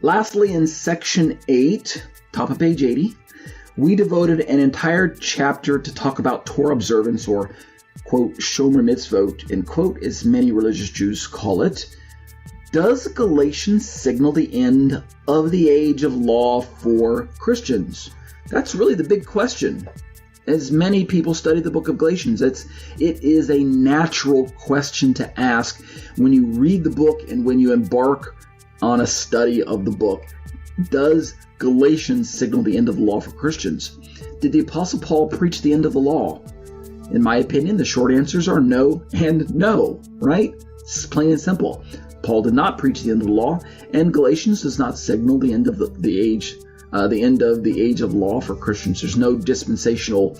Lastly, in section 8, top of page 80, we devoted an entire chapter to talk about Torah observance, or, quote, Shomer Mitzvot, end quote, as many religious Jews call it. Does Galatians signal the end of the age of law for Christians? That's really the big question. As many people study the book of Galatians, it is a natural question to ask when you read the book and when you embark on a study of the book. Does Galatians signal the end of the law for Christians? Did the Apostle Paul preach the end of the law? In my opinion, the short answers are no and no, right? It's plain and simple. Paul did not preach the end of the law, and Galatians does not signal the end of the age of law for Christians. There's no dispensational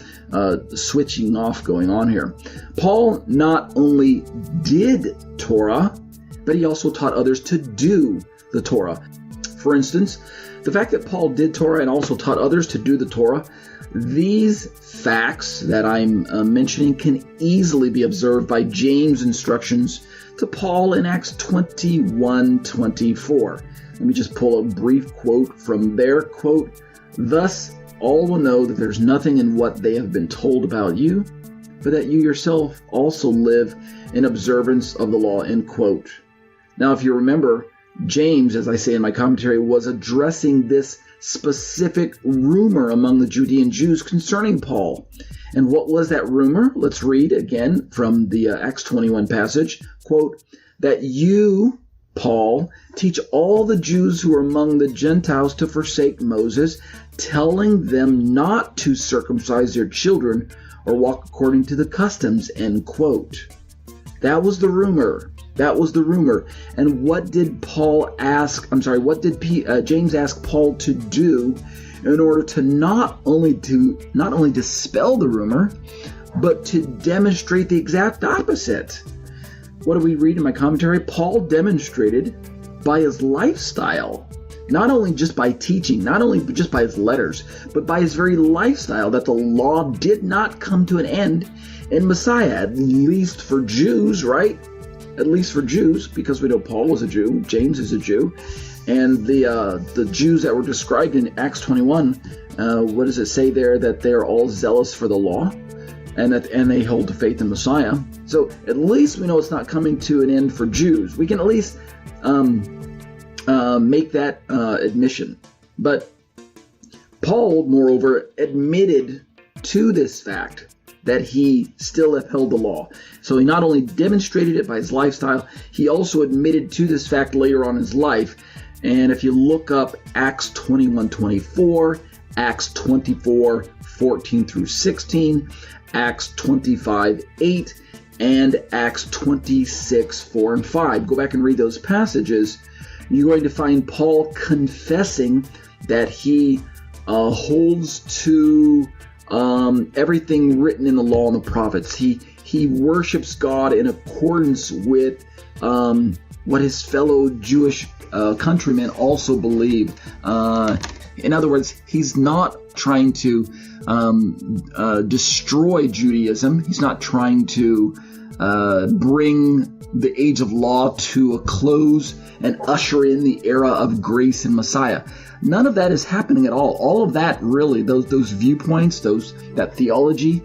switching off going on here. Paul not only did Torah, but he also taught others to do the Torah. For instance, the fact that Paul did Torah and also taught others to do the Torah, these facts that I'm mentioning can easily be observed by James' instructions to Paul in Acts 21:24. Let me just pull a brief quote from there. Quote, "Thus all will know that there's nothing in what they have been told about you, but that you yourself also live in observance of the law," end quote. Now, if you remember, James, as I say in my commentary, was addressing this specific rumor among the Judean Jews concerning Paul. And what was that rumor? Let's read again from the Acts 21 passage. Quote, "That you, Paul, teach all the Jews who are among the Gentiles to forsake Moses, telling them not to circumcise their children or walk according to the customs," end quote. That was the rumor. That was the rumor. And what did James ask Paul to do in order to not only dispel the rumor, but to demonstrate the exact opposite? What do we read in my commentary? Paul demonstrated by his lifestyle, not only just by teaching, not only just by his letters, but by his very lifestyle, that the law did not come to an end in Messiah, at least for Jews, right? At least for Jews, because we know Paul was a Jew, James is a Jew, and the Jews that were described in Acts 21, what does it say there? That they're all zealous for the law, and they hold to faith in Messiah. So at least we know it's not coming to an end for Jews. We can at least make that admission. But Paul, moreover, admitted to this fact that he still upheld the law. So he not only demonstrated it by his lifestyle, he also admitted to this fact later on in his life. And if you look up Acts 21:24, Acts 24:14 through 16, Acts 25:8, and Acts 26:4 and 5, go back and read those passages, you're going to find Paul confessing that he holds to everything written in the law and the prophets. He worships God in accordance with what his fellow Jewish countrymen also believe. In other words, he's not trying to destroy Judaism. He's not trying to bring the age of law to a close and usher in the era of grace and Messiah. None of that is happening at all. All of that really, those viewpoints, that theology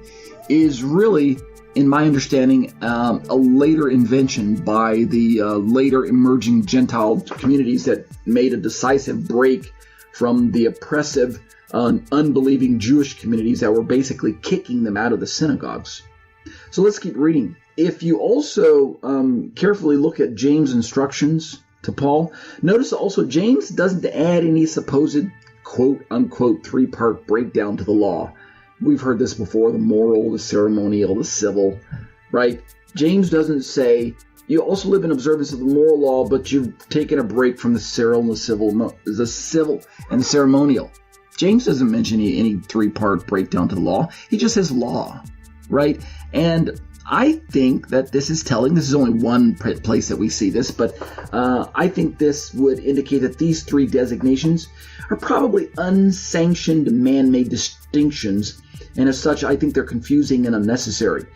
is really, in my understanding, a later invention by the later emerging Gentile communities that made a decisive break from the oppressive, unbelieving Jewish communities that were basically kicking them out of the synagogues. So let's keep reading. If you also carefully look at James' instructions to Paul, notice also James doesn't add any supposed quote-unquote three-part breakdown to the law. We've heard this before, the moral, the ceremonial, the civil, right? James doesn't say, you also live in observance of the moral law, but you've taken a break from the civil and the ceremonial. James doesn't mention any three-part breakdown to the law. He just says law, right? And I think that this is telling. This is only one place that we see this, but I think this would indicate that these three designations are probably unsanctioned man-made distinctions, and as such, I think they're confusing and unnecessary.